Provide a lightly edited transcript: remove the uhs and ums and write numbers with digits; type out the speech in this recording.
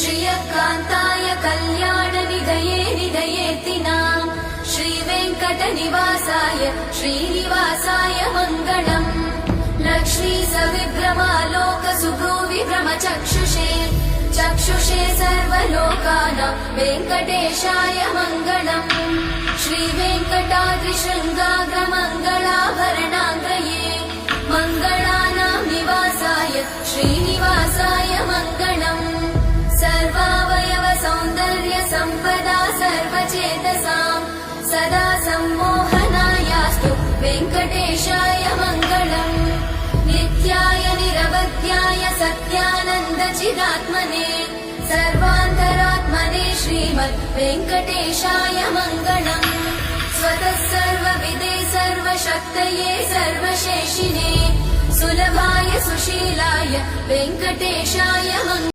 श्रियकान्ताय कल्याणनिधये निधयेतिनाम् श्रीवेङ्कटनिवासाय श्रीनिवासाय मङ्गलम् लक्ष्मी सविभ्रमालोकसुभ्रूविभ्रमचक्षुषे चक्षुषे सर्वलोकानां वेङ्कटेशाय मङ्गलम् श्रीवेङ्कटाद्रिशृङ्गाग्रमङ्गलाभरणाङ्गये मङ्गलानां निवासाय श्रीनिवासाय मङ्गलम् सर्वावयव सौन्दर्य सम्पदा सर्वचेतसां सदा सम्मोहनायास्तु वेङ्कटेशाय मङ्गलम् नित्याय निरवध्याय सत्यानन्द चिदात्मने सर्वान्तरात्मने श्रीमद् वेङ्कटेशाय मङ्गलम् स्वतः सर्वविदे सर्वशक्तये सर्वशेषिने सुलभाय सुशीलाय वेङ्कटेशाय मङ्गलम्।